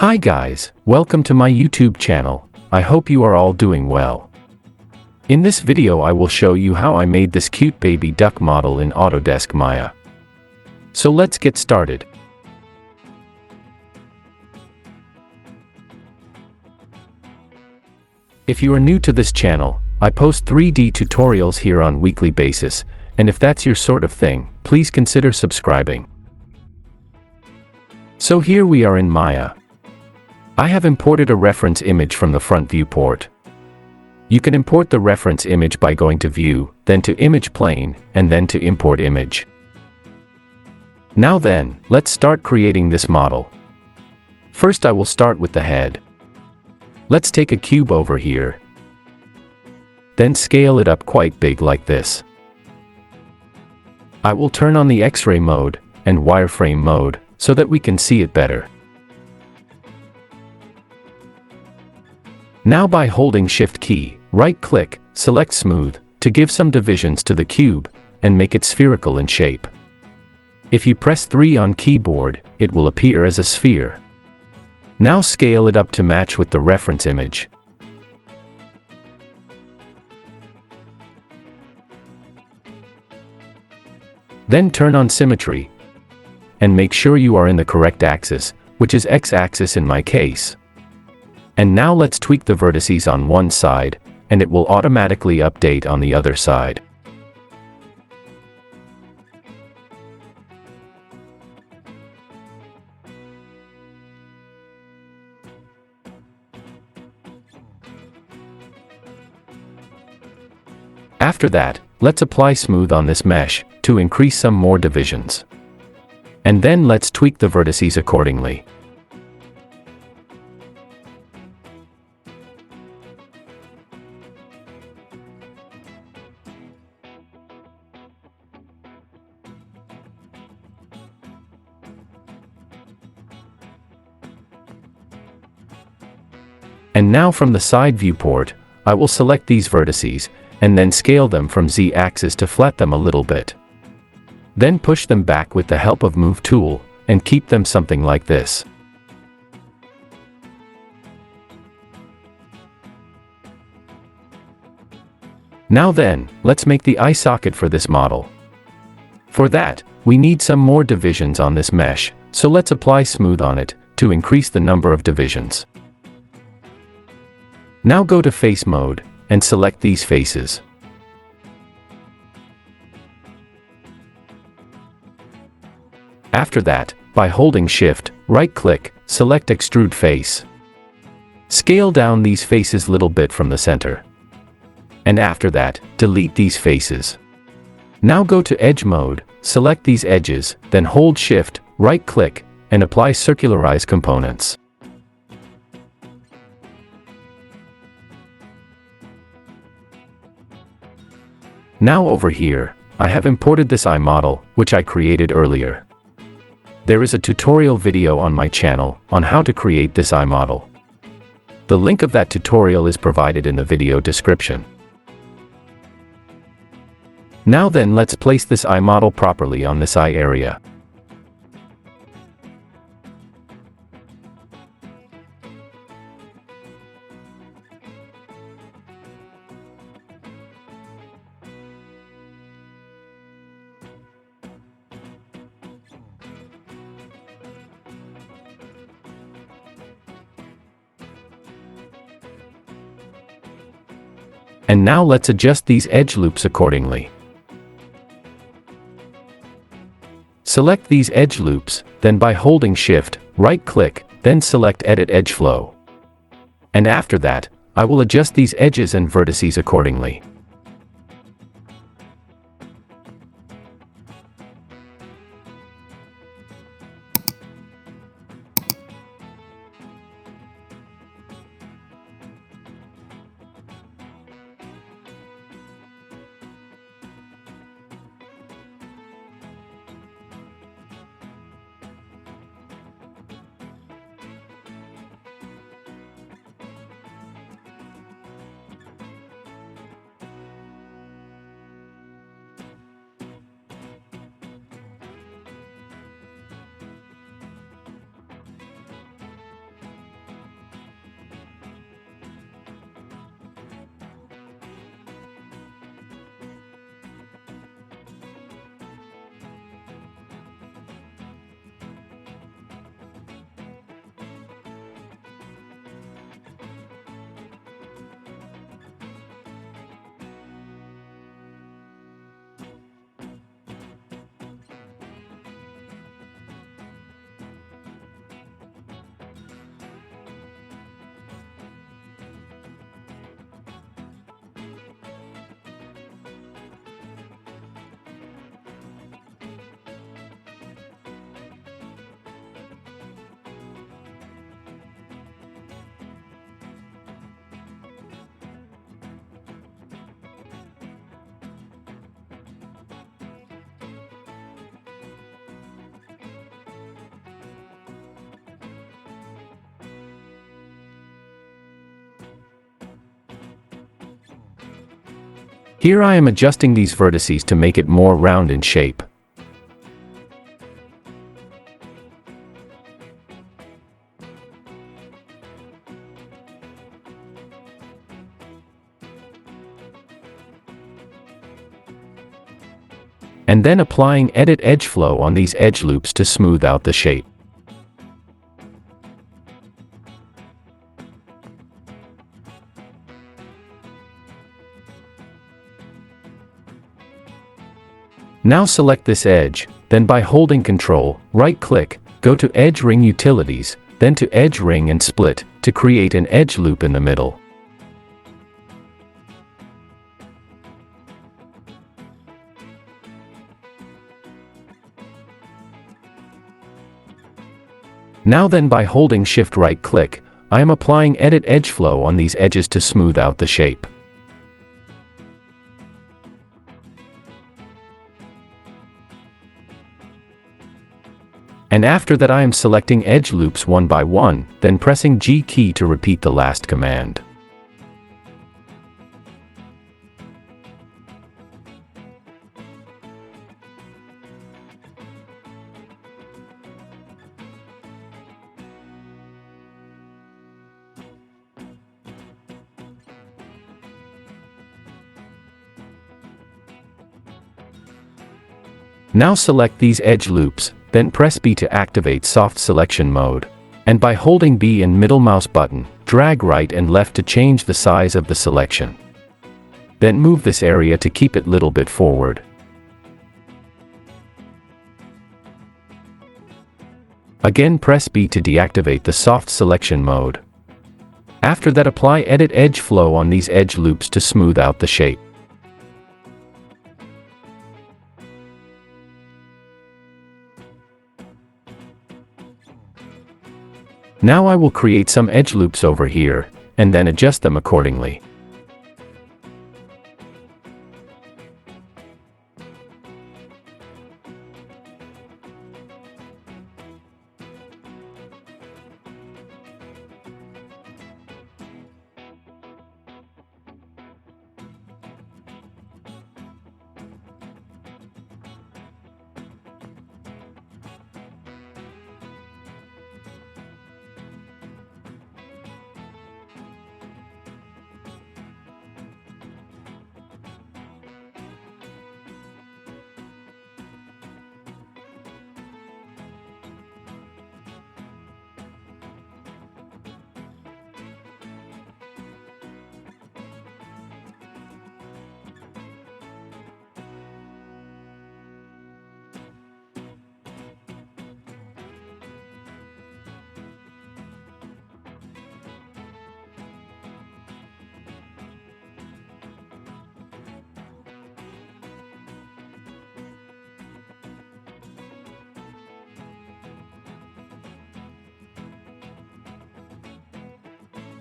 Hi guys, welcome to my YouTube channel. I hope you are all doing well. In this video I will show you how I made this cute baby duck model in Autodesk Maya. So let's get started. If you are new to this channel, I post 3D tutorials here on weekly basis, and if that's your sort of thing, please consider subscribing. So here we are in Maya. I have imported a reference image from the front viewport. You can import the reference image by going to View, then to Image Plane, and then to Import Image. Now then, let's start creating this model. First I will start with the head. Let's take a cube over here. Then scale it up quite big like this. I will turn on the X-ray mode and wireframe mode so that we can see it better. Now by holding Shift key, right-click, select Smooth, to give some divisions to the cube, and make it spherical in shape. If you press 3 on keyboard, it will appear as a sphere. Now scale it up to match with the reference image. Then turn on Symmetry, and make sure you are in the correct axis, which is X-axis in my case. And now let's tweak the vertices on one side, and it will automatically update on the other side. After that, let's apply Smooth on this mesh, to increase some more divisions. And then let's tweak the vertices accordingly. And now from the side viewport, I will select these vertices, and then scale them from Z-axis to flat them a little bit. Then push them back with the help of Move tool, and keep them something like this. Now then, let's make the eye socket for this model. For that, we need some more divisions on this mesh, so let's apply Smooth on it, to increase the number of divisions. Now go to Face mode, and select these faces. After that, by holding Shift, right-click, select Extrude Face. Scale down these faces little bit from the center. And after that, delete these faces. Now go to Edge mode, select these edges, then hold Shift, right-click, and apply Circularize Components. Now over here, I have imported this eye model, which I created earlier. There is a tutorial video on my channel on how to create this eye model. The link of that tutorial is provided in the video description. Now then, let's place this eye model properly on this eye area. And now let's adjust these edge loops accordingly. Select these edge loops, then by holding Shift, right-click, then select Edit Edge Flow. And after that, I will adjust these edges and vertices accordingly. Here I am adjusting these vertices to make it more round in shape. And then applying Edit Edge Flow on these edge loops to smooth out the shape. Now select this edge, then by holding Ctrl, right-click, go to Edge Ring Utilities, then to Edge Ring and Split, to create an edge loop in the middle. Now then by holding Shift right-click, I am applying Edit Edge Flow on these edges to smooth out the shape. And after that I am selecting edge loops one by one, then pressing G key to repeat the last command. Now select these edge loops, then press B to activate soft selection mode. And by holding B and middle mouse button, drag right and left to change the size of the selection. Then move this area to keep it little bit forward. Again press B to deactivate the soft selection mode. After that apply Edit Edge Flow on these edge loops to smooth out the shape. Now I will create some edge loops over here, and then adjust them accordingly.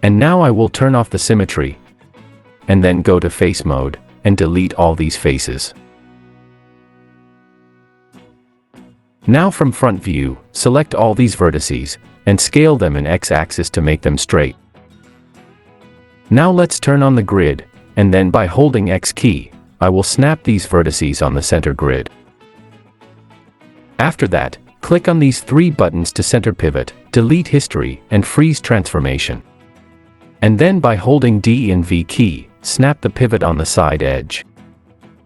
And now I will turn off the symmetry, and then go to face mode, and delete all these faces. Now from front view, select all these vertices, and scale them in X-axis to make them straight. Now let's turn on the grid, and then by holding X key, I will snap these vertices on the center grid. After that, click on these three buttons to center pivot, delete history, and freeze transformation. And then by holding D and V key, snap the pivot on the side edge.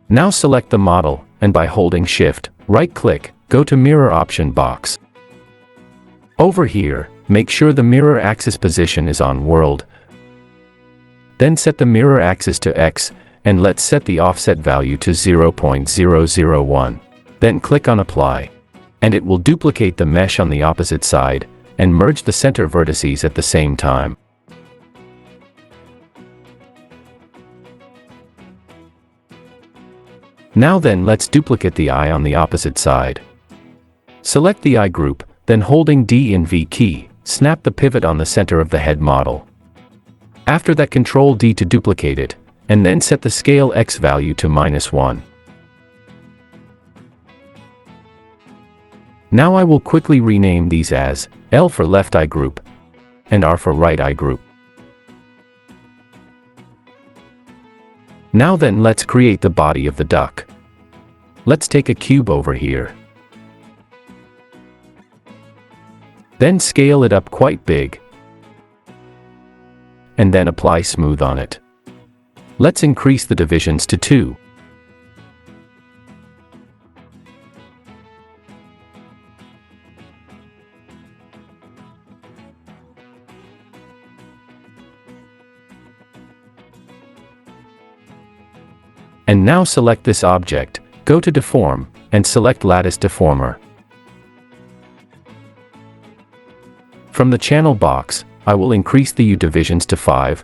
Now select the model, and by holding Shift, right-click, go to Mirror option box. Over here, make sure the mirror axis position is on World. Then set the mirror axis to X, and let's set the offset value to 0.001. Then click on Apply. And it will duplicate the mesh on the opposite side, and merge the center vertices at the same time. Now then let's duplicate the eye on the opposite side. Select the eye group, then holding D and V key, snap the pivot on the center of the head model. After that Ctrl D to duplicate it, and then set the scale X value to -1. Now I will quickly rename these as L for left eye group, and R for right eye group. Now then, let's create the body of the duck. Let's take a cube over here. Then scale it up quite big. And then apply smooth on it. Let's increase the divisions to 2. And now select this object, go to Deform, and select Lattice Deformer. From the channel box, I will increase the U divisions to 5,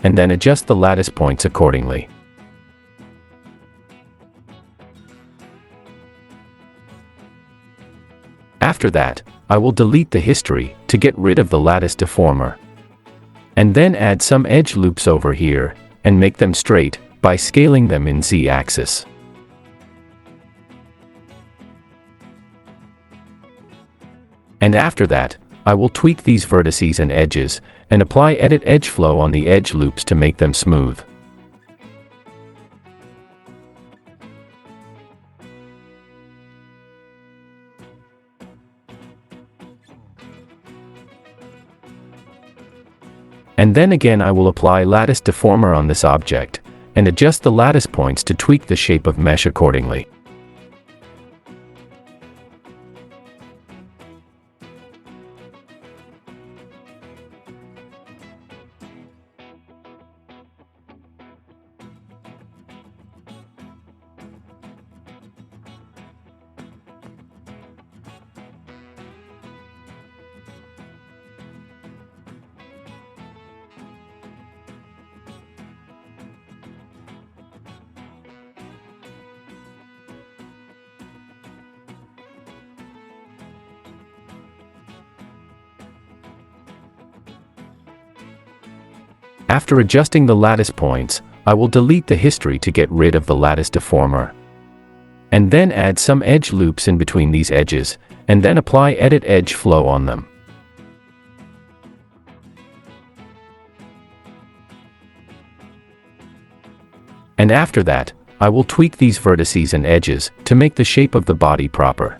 and then adjust the lattice points accordingly. After that, I will delete the history to get rid of the lattice deformer. And then add some edge loops over here, and make them straight by scaling them in Z-axis. And after that, I will tweak these vertices and edges, and apply Edit Edge Flow on the edge loops to make them smooth. And then again I will apply Lattice Deformer on this object, and adjust the lattice points to tweak the shape of mesh accordingly. After adjusting the lattice points, I will delete the history to get rid of the lattice deformer. And then add some edge loops in between these edges, and then apply Edit Edge Flow on them. And after that, I will tweak these vertices and edges to make the shape of the body proper.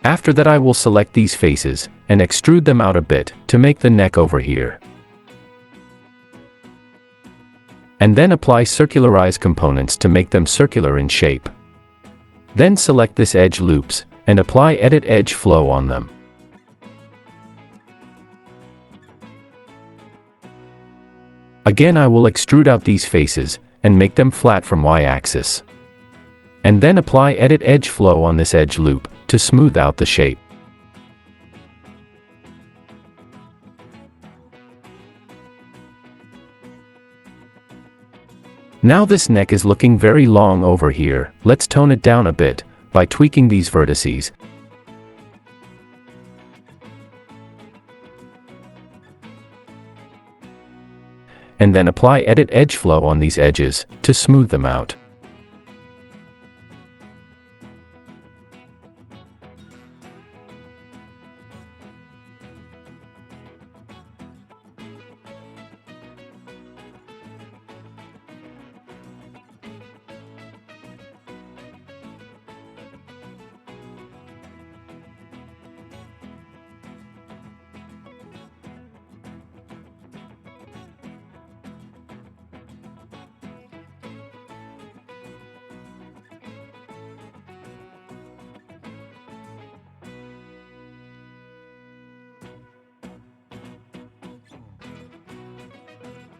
After that I will select these faces, and extrude them out a bit, to make the neck over here. And then apply circularize components to make them circular in shape. Then select this edge loops, and apply Edit Edge Flow on them. Again I will extrude out these faces, and make them flat from Y-axis. And then apply Edit Edge Flow on this edge loop, to smooth out the shape. Now this neck is looking very long over here, let's tone it down a bit, by tweaking these vertices. and then apply Edit Edge Flow on these edges to smooth them out.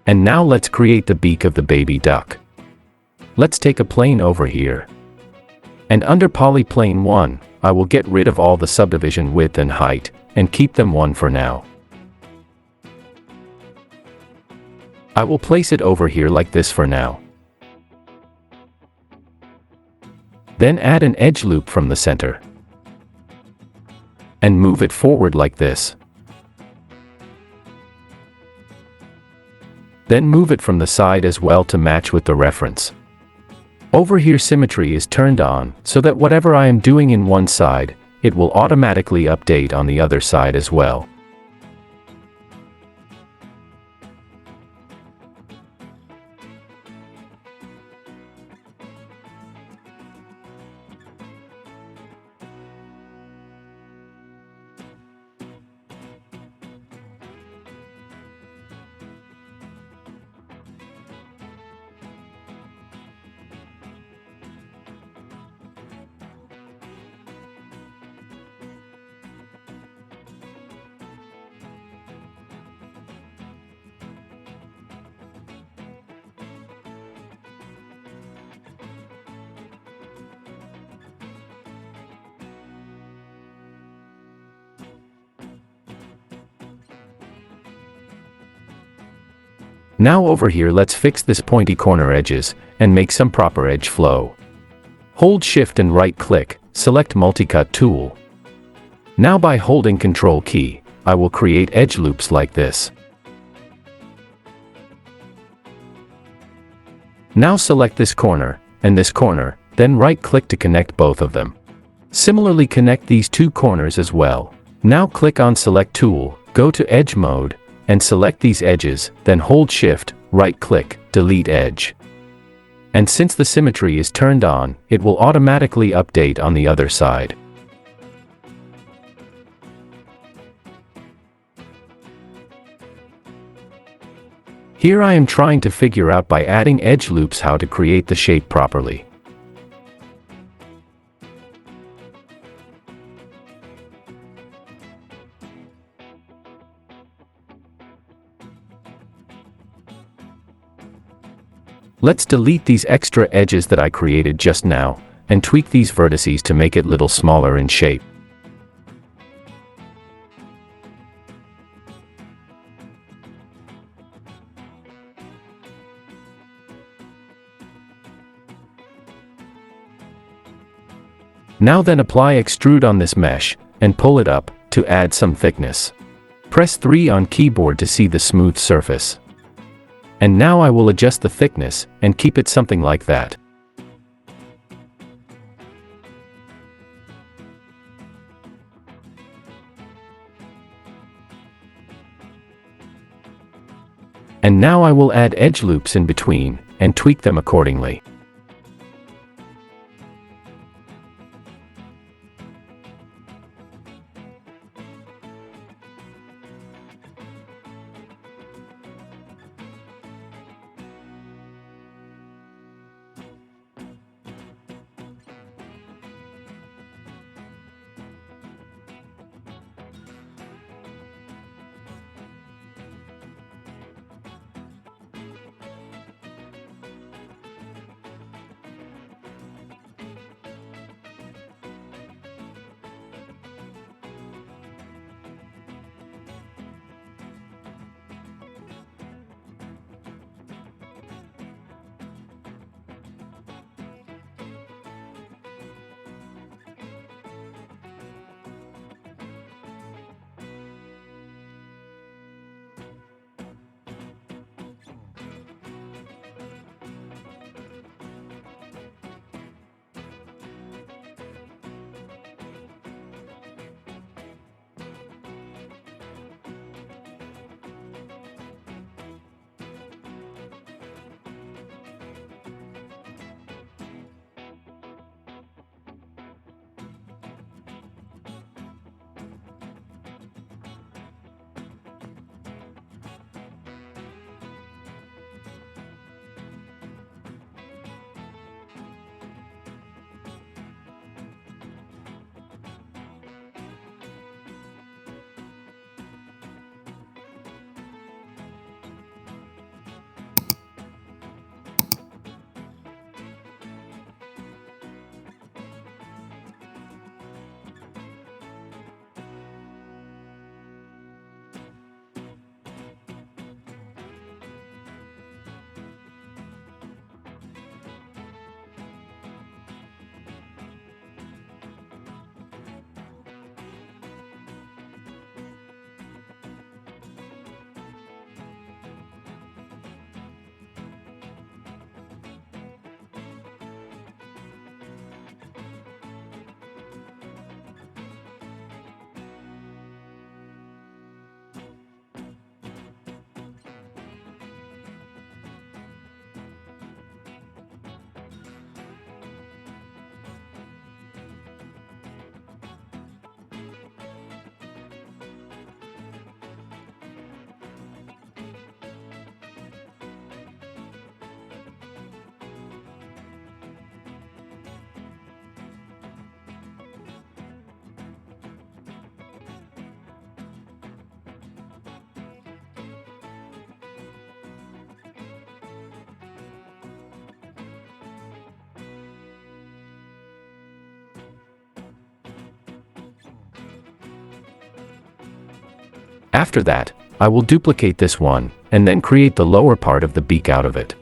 And now let's create the beak of the baby duck. Let's take a plane over here. And under Polyplane 1, I will get rid of all the subdivision width and height, and keep them 1 for now. I will place it over here like this for now. Then add an edge loop from the center. And move it forward like this. Then move it from the side as well to match with the reference. Over here symmetry is turned on, so that whatever I am doing in one side, it will automatically update on the other side as well. Now over here let's fix this pointy corner edges, and make some proper edge flow. Hold Shift and right click, select Multicut tool. Now by holding Control key, I will create edge loops like this. Now select this corner, and this corner, then right click to connect both of them. Similarly connect these two corners as well. Now click on Select Tool, go to Edge Mode, and select these edges, then hold Shift, right-click, Delete Edge. And since the symmetry is turned on, it will automatically update on the other side. Here I am trying to figure out by adding edge loops how to create the shape properly. Let's delete these extra edges that I created just now, and tweak these vertices to make it little smaller in shape. Now then apply extrude on this mesh, and pull it up, to add some thickness. Press 3 on keyboard to see the smooth surface. And now I will adjust the thickness, and keep it something like that. And now I will add edge loops in between, and tweak them accordingly. After that, I will duplicate this one, and then create the lower part of the beak out of it.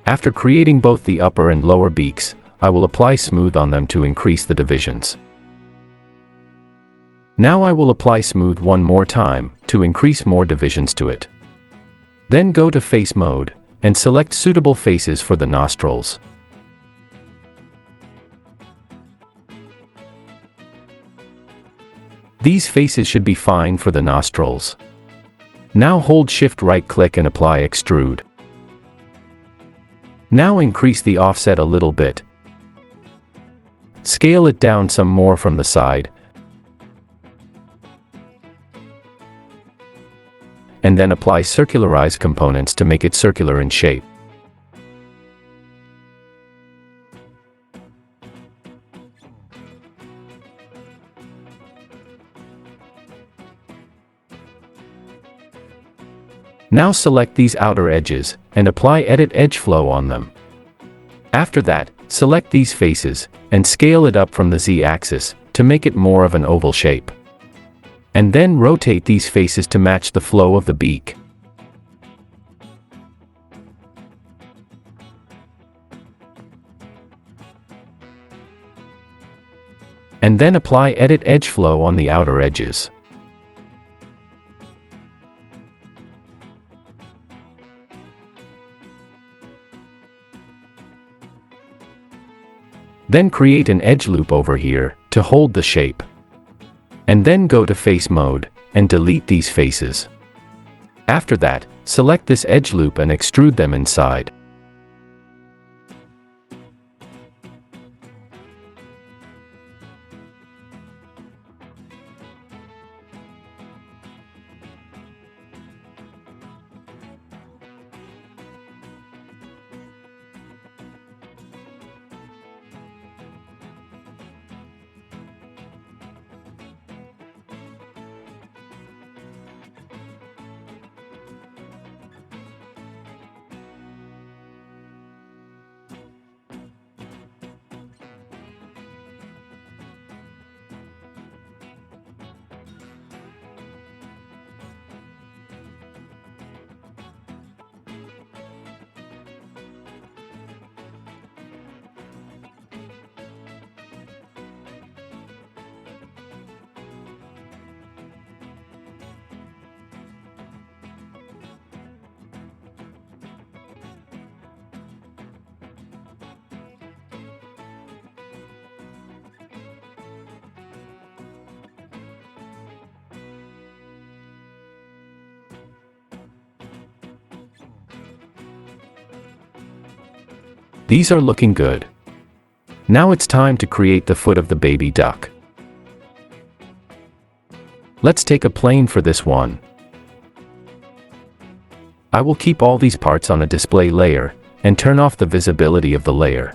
After creating both the upper and lower beaks, I will apply smooth on them to increase the divisions. Now I will apply smooth one more time, to increase more divisions to it. Then go to face mode, and select suitable faces for the nostrils. These faces should be fine for the nostrils. Now hold Shift right click and apply extrude. Now increase the offset a little bit. Scale it down some more from the side. And then apply circularize components to make it circular in shape. Now select these outer edges, and apply Edit Edge Flow on them. After that, select these faces, and scale it up from the Z-axis, to make it more of an oval shape. And then rotate these faces to match the flow of the beak. And then apply Edit Edge Flow on the outer edges. Then create an edge loop over here, to hold the shape. And then go to face mode, and delete these faces. After that, select this edge loop and extrude them inside. These are looking good. Now it's time to create the foot of the baby duck. Let's take a plane for this one. I will keep all these parts on a display layer, and turn off the visibility of the layer.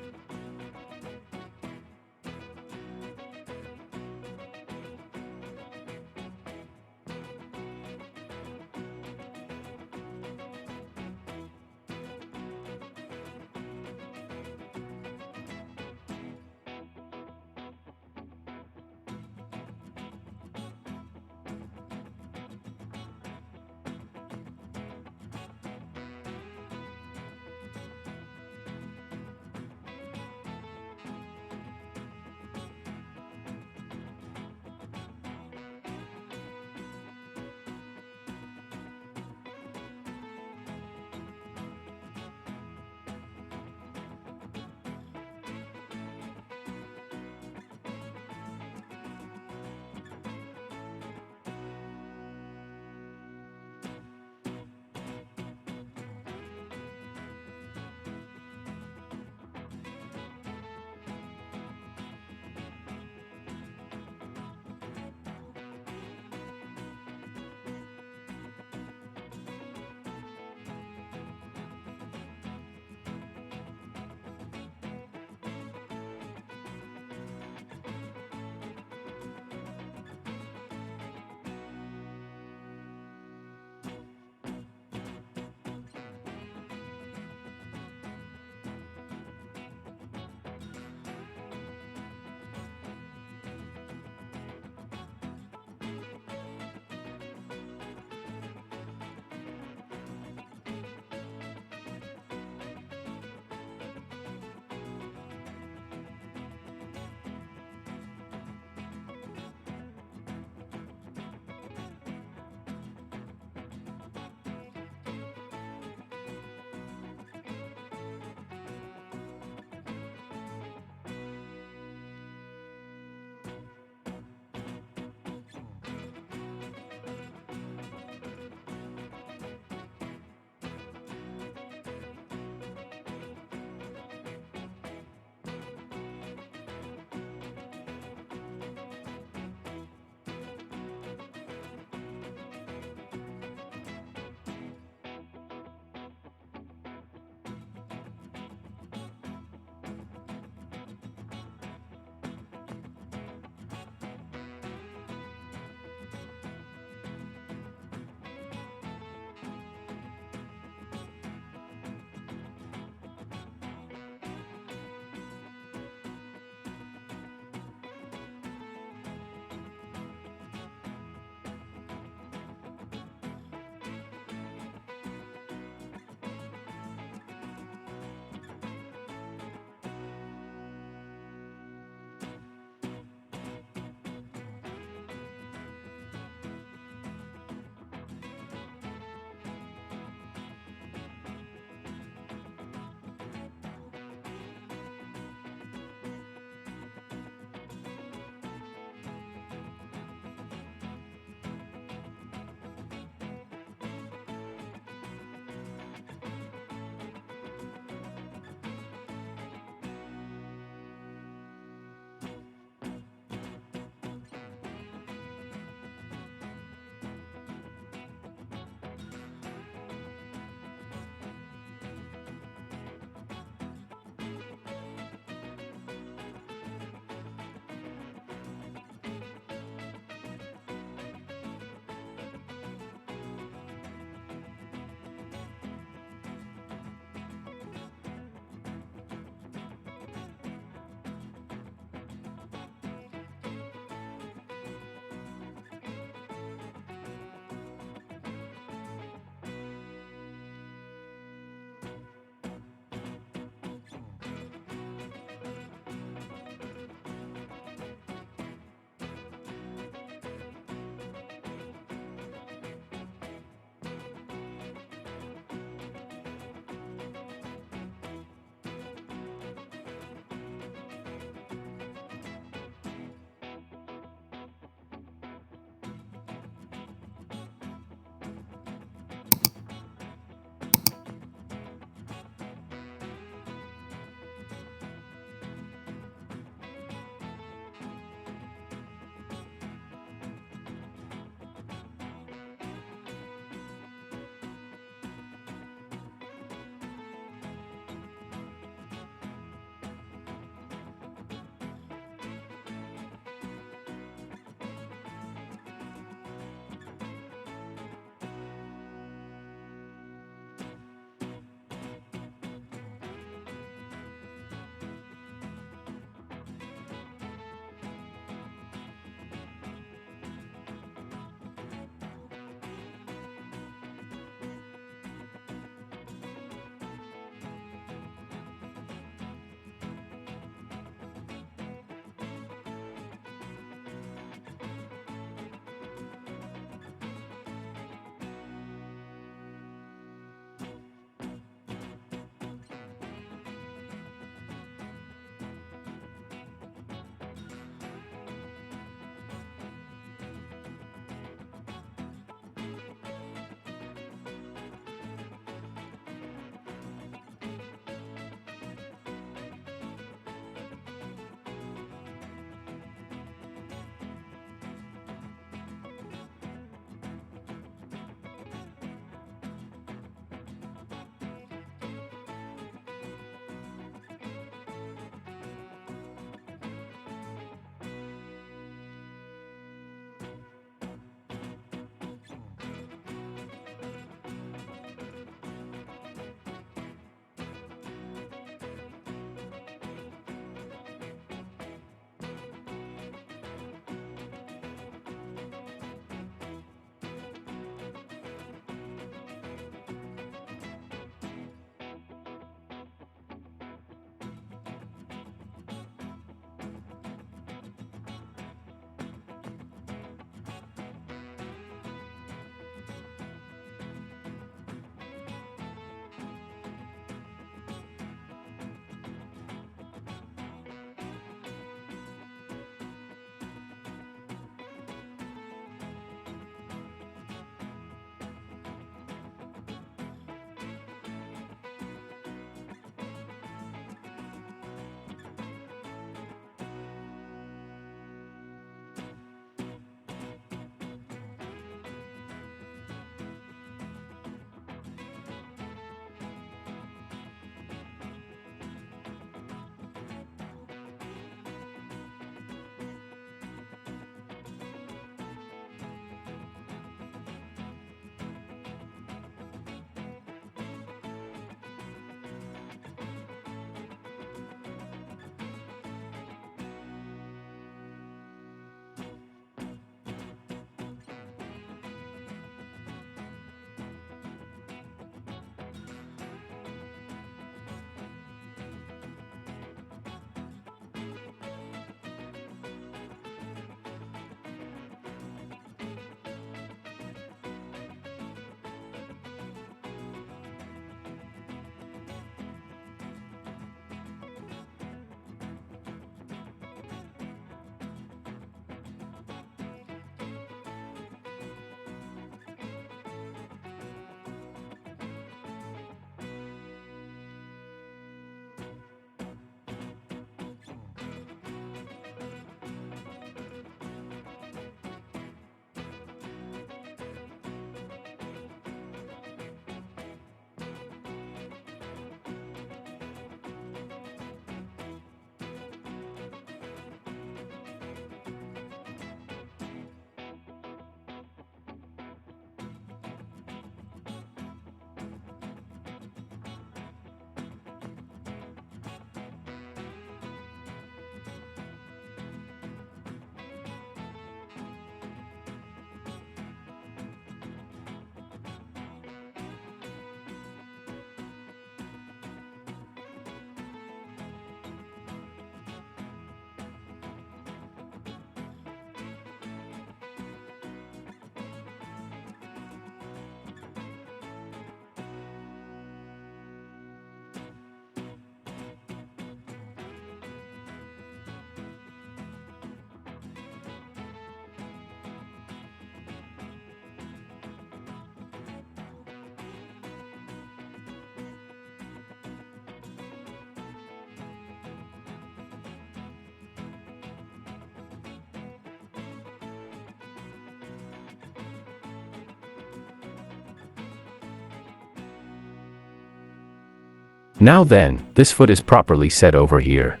Now then, this foot is properly set over here.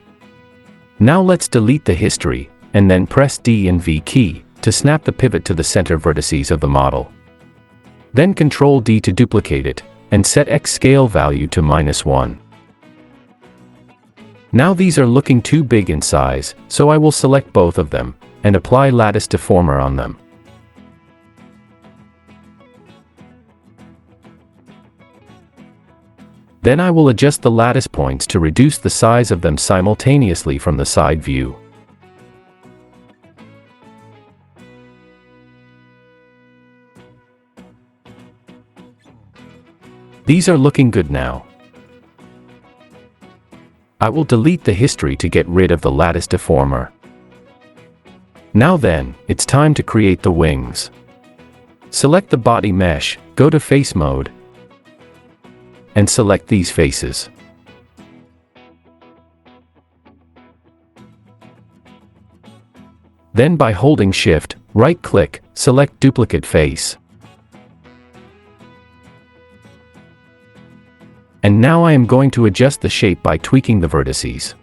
Now let's delete the history, and then press D and V key to snap the pivot to the center vertices of the model. Then Ctrl D to duplicate it, and set X scale value to -1. Now these are looking too big in size, so I will select both of them, and apply lattice deformer on them. Then I will adjust the lattice points to reduce the size of them simultaneously from the side view. These are looking good now. I will delete the history to get rid of the lattice deformer. Now then, it's time to create the wings. Select the body mesh, go to face mode, and select these faces. Then by holding Shift, right-click, select Duplicate Face. And now I am going to adjust the shape by tweaking the vertices.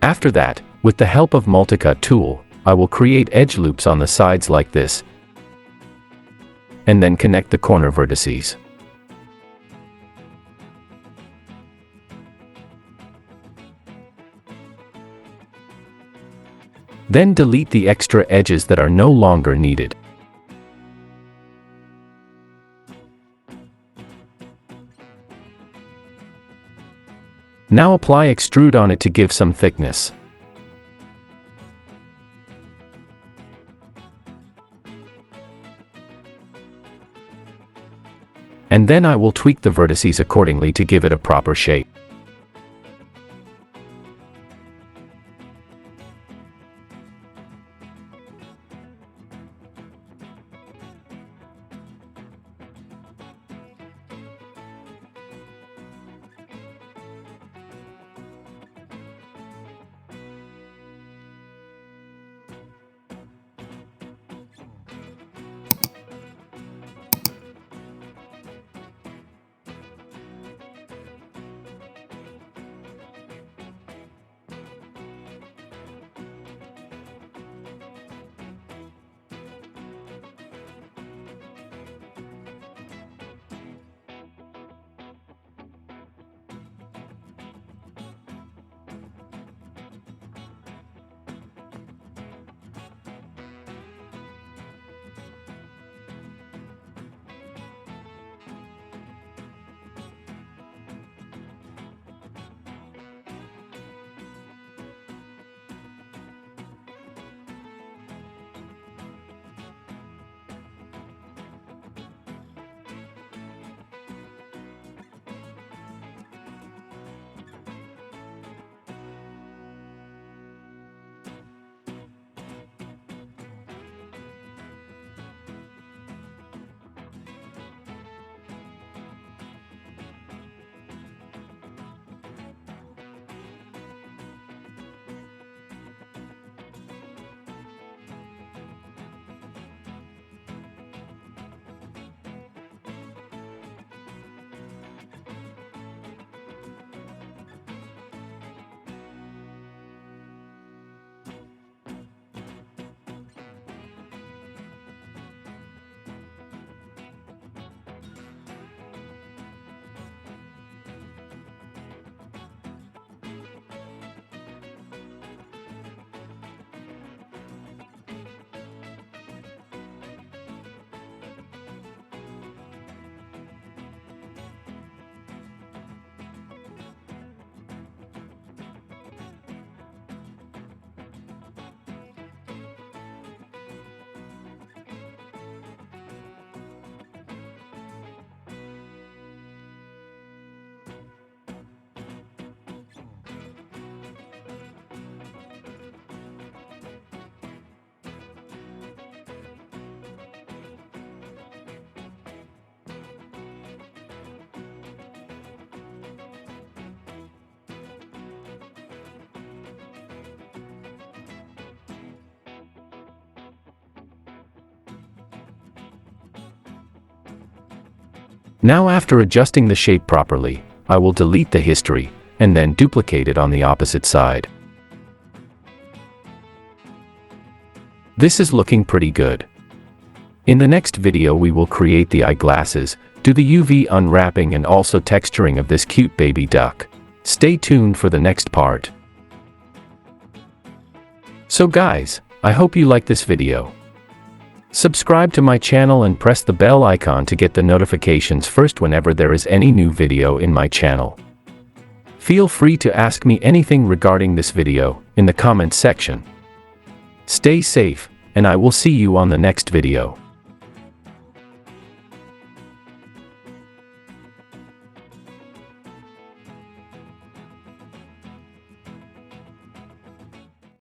After that, with the help of Multicut tool, I will create edge loops on the sides like this, and then connect the corner vertices. Then delete the extra edges that are no longer needed. Now apply extrude on it to give some thickness. And then I will tweak the vertices accordingly to give it a proper shape. Now after adjusting the shape properly, I will delete the history, and then duplicate it on the opposite side. This is looking pretty good. In the next video we will create the eyeglasses, do the UV unwrapping and also texturing of this cute baby duck. Stay tuned for the next part. So guys, I hope you like this video. Subscribe to my channel and press the bell icon to get the notifications first whenever there is any new video in my channel. Feel free to ask me anything regarding this video in the comments section. Stay safe, and I will see you on the next video.